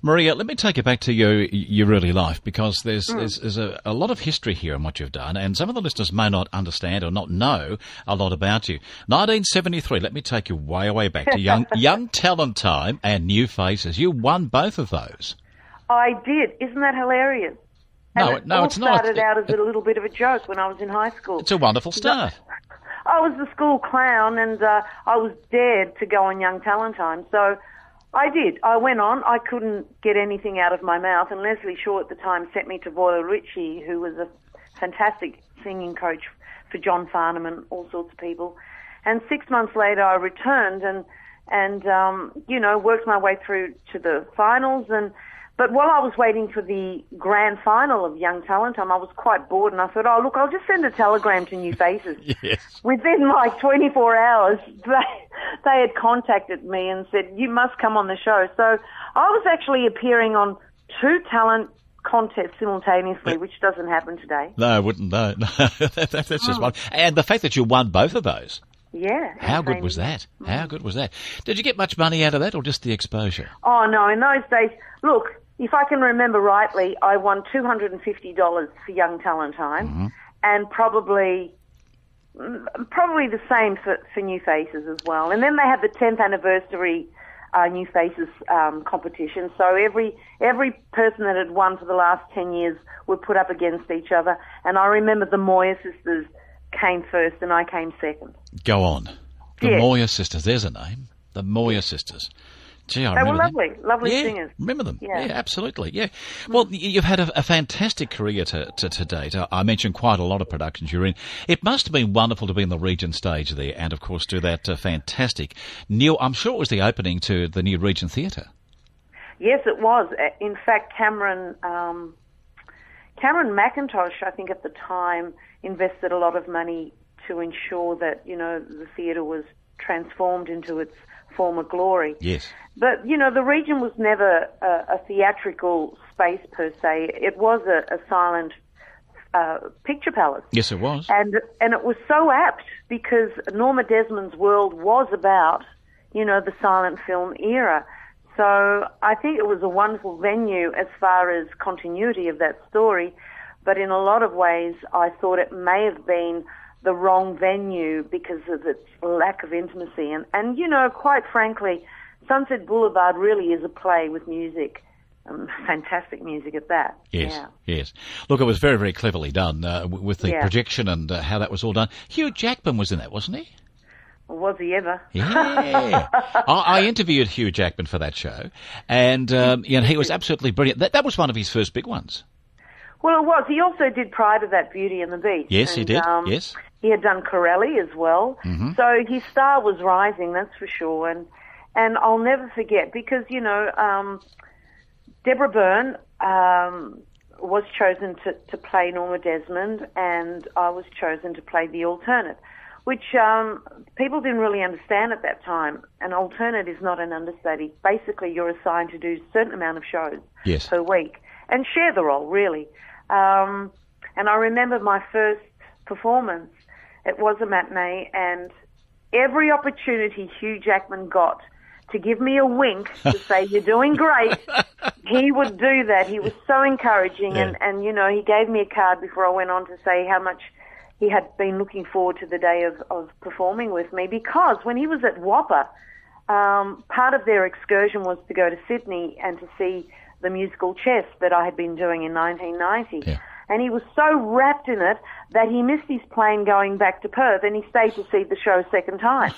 Maria, let me take you back to your early life, because there's a lot of history here in what you've done, and some of the listeners may not understand or not know a lot about you. 1973, let me take you way, way back to young talent time and New Faces. You won both of those. I did. Isn't that hilarious? No, it's not. It started out as a little bit of a joke when I was in high school. It's a wonderful start. I was the school clown, and I was dared to go on Young Talent Time, so I did. I went on. I couldn't get anything out of my mouth, and Leslie Shaw at the time sent me to Voyle Ritchie, who was a fantastic singing coach for John Farnham and all sorts of people. And 6 months later, I returned and worked my way through to the finals. But while I was waiting for the grand final of Young Talent Time, I was quite bored, and I thought, oh, look, I'll just send a telegram to New Faces. Yes. Within like 24 hours, they had contacted me and said, you must come on the show. So I was actually appearing on 2 talent contests simultaneously, which doesn't happen today. No, it wouldn't. No. That's just one. And the fact that you won both of those. Yeah. How good was that? How good was that? Did you get much money out of that, or just the exposure? Oh, no. In those days, look, if I can remember rightly, I won $250 for Young Talent Time, and probably the same for New Faces as well. And then they had the 10th anniversary New Faces competition. So every person that had won for the last 10 years were put up against each other. And I remember the Moyer sisters came first, and I came second. Go on. The Moyer sisters. There's a name. The Moyer sisters. Gee, I remember them. They were lovely singers. Remember them? Yeah, absolutely. Yeah. Well, you've had a fantastic career to date. I mentioned quite a lot of productions you're in. It must have been wonderful to be in the Regent stage there, and of course do that fantastic new. I'm sure it was the opening to the new Regent Theatre. Yes, it was. In fact, Cameron McIntosh, I think at the time, invested a lot of money to ensure that the theatre was transformed into its former glory. Yes. But, the Regent was never a theatrical space per se. It was a silent picture palace. Yes, it was. And it was so apt because Norma Desmond's world was about, the silent film era. So I think it was a wonderful venue as far as continuity of that story. But in a lot of ways, I thought it may have been the wrong venue because of its lack of intimacy. And quite frankly, Sunset Boulevard really is a play with music. Fantastic music at that. Yes, yeah. Yes. Look, it was very, very cleverly done with the projection and how that was all done. Hugh Jackman was in that, wasn't he? Was he ever? Yeah. I interviewed Hugh Jackman for that show, and he was absolutely brilliant. That was one of his first big ones. Well, it was. He also did prior to that Beauty and the Beast. Yes, he did. Yes. He had done Corelli as well. Mm-hmm. So his star was rising, that's for sure. And I'll never forget because, Deborah Byrne was chosen to play Norma Desmond, and I was chosen to play the alternate, which people didn't really understand at that time. An alternate is not an understudy. Basically, you're assigned to do a certain amount of shows per week and share the role, really. And I remember my first performance. It was a matinee, and every opportunity Hugh Jackman got to give me a wink to say, you're doing great, he would do that. He was so encouraging, and he gave me a card before I went on to say how much he had been looking forward to the day of performing with me, because when he was at Whopper, part of their excursion was to go to Sydney and to see the musical Chess that I had been doing in 1990. Yeah. And he was so wrapped in it that he missed his plane going back to Perth, and he stayed to see the show a second time.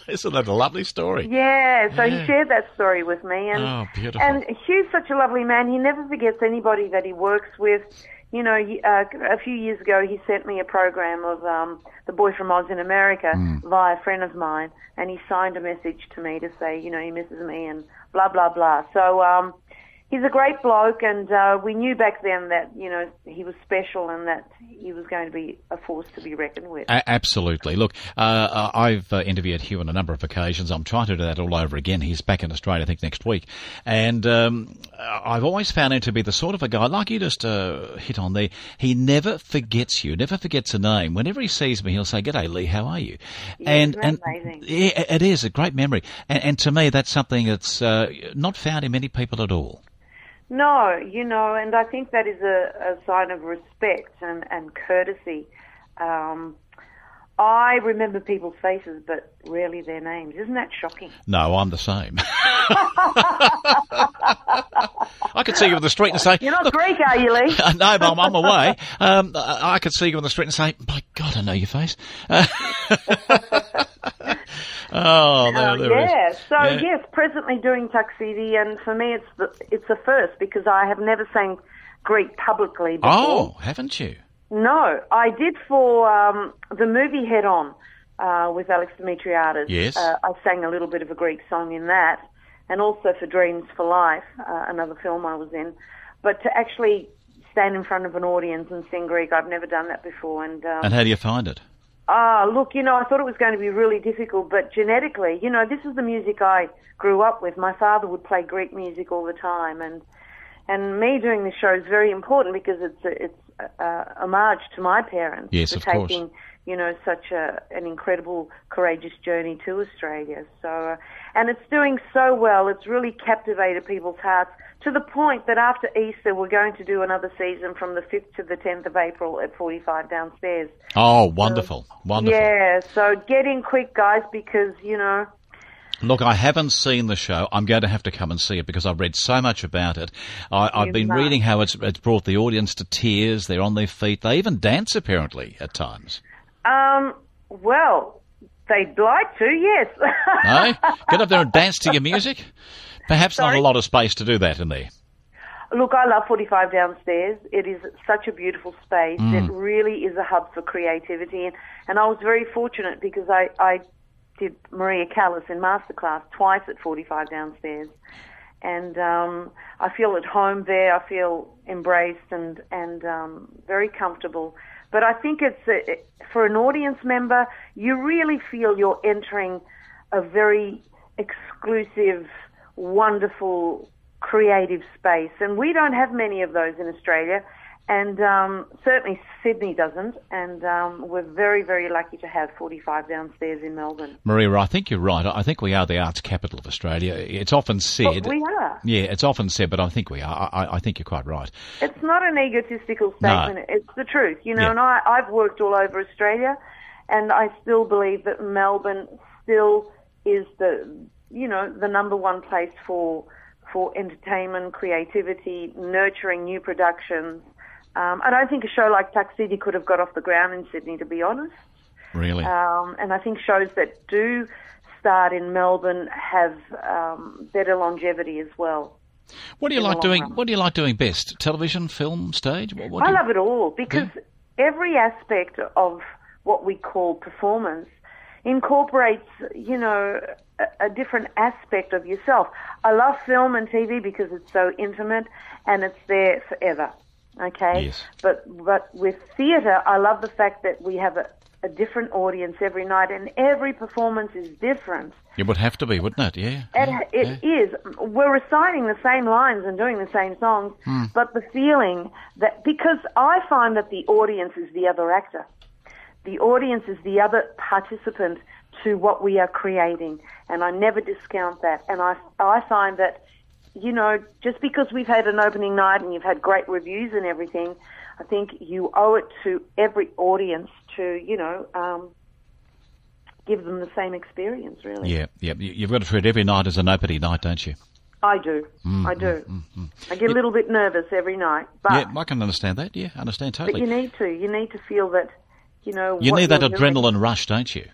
Isn't that a lovely story? Yeah, so he shared that story with me. And, beautiful. And Hugh's such a lovely man. He never forgets anybody that he works with. A few years ago he sent me a program of The Boy from Oz in America via a friend of mine, and he signed a message to me to say, he misses me and blah, blah, blah. So he's a great bloke, and we knew back then that, he was special and that he was going to be a force to be reckoned with. Absolutely. Look, I've interviewed Hugh on a number of occasions. I'm trying to do that all over again. He's back in Australia, I think, next week. And I've always found him to be the sort of a guy, like you just hit on there, he never forgets you, never forgets a name. Whenever he sees me, he'll say, "G'day, Leigh, how are you?" Yeah, and amazing? Yeah, it is a great memory. And to me, that's something that's not found in many people at all. No, and I think that is a sign of respect and courtesy. I remember people's faces, but rarely their names. Isn't that shocking? No, I'm the same. I could see you on the street and say... You're not Greek, are you, Leigh? No, but I'm away. I could see you on the street and say, my God, I know your face. There yeah. is. So, yes, presently doing Taxithi, and for me it's a first because I have never sang Greek publicly before. Oh, haven't you? No, I did for the movie Head On with Alex Dimitriadis. Yes. I sang a little bit of a Greek song in that, and also for Dreams for Life, another film I was in. But to actually stand in front of an audience and sing Greek, I've never done that before. And how do you find it? Look, I thought it was going to be really difficult, but genetically, this is the music I grew up with. My father would play Greek music all the time, and me doing this show is very important because it's homage to my parents yes, for of taking, course. Such an incredible, courageous journey to Australia. So, and it's doing so well. It's really captivated people's hearts to the point that after Easter, we're going to do another season from the 5th to the 10th of April at 45 downstairs. Oh, wonderful, wonderful. Yeah, so get in quick, guys, because, Look, I haven't seen the show. I'm going to have to come and see it because I've read so much about it. I've been reading how it's brought the audience to tears. They're on their feet. They even dance, apparently, at times. Well, they'd like to, yes. No? Get up there and dance to your music? Perhaps not a lot of space to do that in there. Look, I love 45 downstairs. It is such a beautiful space. It really is a hub for creativity. And I was very fortunate because I did Maria Callas in Masterclass twice at 45 downstairs. And I feel at home there. I feel embraced and very comfortable. But I think it's for an audience member, you really feel you're entering a very exclusive, wonderful, creative space. And we don't have many of those in Australia. And certainly Sydney doesn't, and we're very, very lucky to have 45 downstairs in Melbourne. Maria, I think you're right. I think we are the arts capital of Australia. It's often said... But we are. Yeah, it's often said, but I think we are. I think you're quite right. It's not an egotistical statement. No. It's the truth, and I've worked all over Australia, and I still believe that Melbourne still is the number one place for entertainment, creativity, nurturing new productions. I don't think a show like Taxithi could have got off the ground in Sydney, to be honest. Really? And I think shows that do start in Melbourne have better longevity as well. What do you like doing? What do you like doing best? Television, film, stage? I love it all because every aspect of what we call performance incorporates, a different aspect of yourself. I love film and TV because it's so intimate and it's there forever. Okay, yes. But with theatre, I love the fact that we have a different audience every night, and every performance is different. It would have to be, wouldn't it? Yeah. It is. We're reciting the same lines and doing the same songs, but the feeling that, because I find that the audience is the other actor, the audience is the other participant to what we are creating, and I never discount that. And I find that, just because we've had an opening night and you've had great reviews and everything, I think you owe it to every audience to, give them the same experience, really. Yeah. You've got to treat every night as an opening night, don't you? I do. I do. I get a little bit nervous every night. But yeah, I can understand that. Yeah, I understand totally. But you need to. You need to feel that, You need that adrenaline rush, don't you?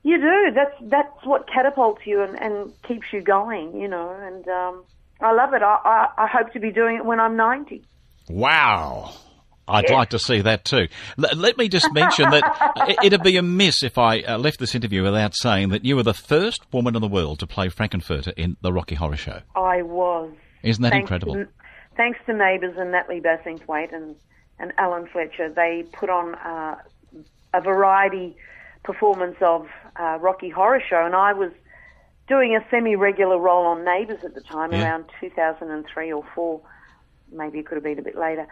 You do. That's what catapults you and keeps you going, and I love it. I hope to be doing it when I'm 90. Wow. I'd like to see that too. Let me just mention that it'd be amiss if I left this interview without saying that you were the first woman in the world to play Frankenfurter in the Rocky Horror Show. I was. Isn't that incredible? Thanks to Neighbours and Natalie Bassingthwaite and Alan Fletcher, they put on a variety performance of Rocky Horror Show, and I was doing a semi-regular role on Neighbours at the time, around 2003 or 4. Maybe it could have been a bit later.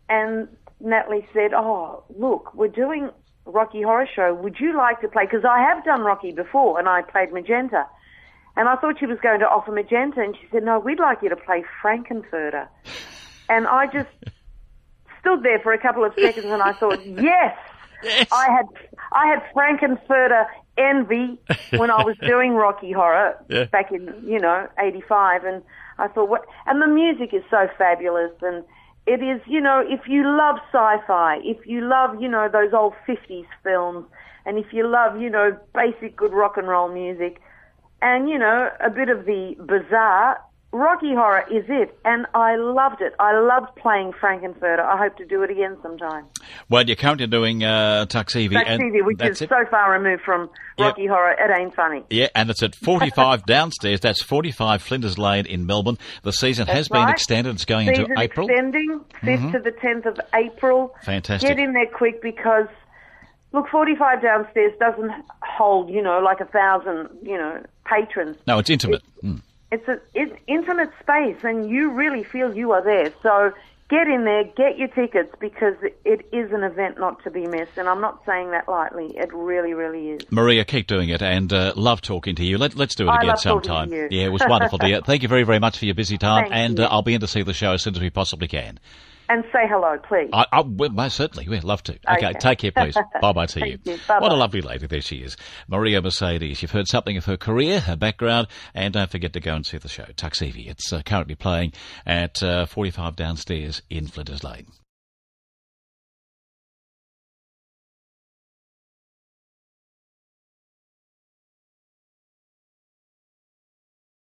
And Natalie said, "Oh, look, we're doing Rocky Horror Show. Would you like to play?" Because I have done Rocky before, and I played Magenta. And I thought she was going to offer magenta, and she said, no, we'd like you to play Frankenfurter. And I just stood there for a couple of seconds, and I thought, yes! I had Frankenfurter envy when I was doing Rocky Horror back in, 85, and I thought, what? And the music is so fabulous, and it is, if you love sci-fi, if you love, those old 50s films, and if you love, basic good rock and roll music, and, a bit of the bizarre, Rocky Horror is it, and I loved it. I loved playing Frankenfurter. I hope to do it again sometime. Well, you're currently doing Taxithi. Taxithi, which is so far removed from Rocky Horror, it ain't funny. Yeah, and it's at 45 downstairs. That's 45 Flinders Lane in Melbourne. The season has been extended. It's going into April. Extending, 5th to the 10th of April. Fantastic. Get in there quick because, look, 45 downstairs doesn't hold, like 1,000, patrons. No, it's intimate. It's an intimate space, and you really feel you are there. So get in there, get your tickets, because it is an event not to be missed, and I'm not saying that lightly. It really, really is. Maria, keep doing it, and love talking to you. Let's do it again sometime. To you. Yeah, it was wonderful, dear. Thank you very, very much for your busy time, Thank and I'll be in to see the show as soon as we possibly can. And say hello, please. Well, most certainly. We'd love to. Okay, take care, please. Bye-bye to you. Bye-bye. What a lovely lady. There she is. Maria Mercedes. You've heard something of her career, her background, and don't forget to go and see the show, Taxithi. It's currently playing at 45 downstairs in Flinders Lane.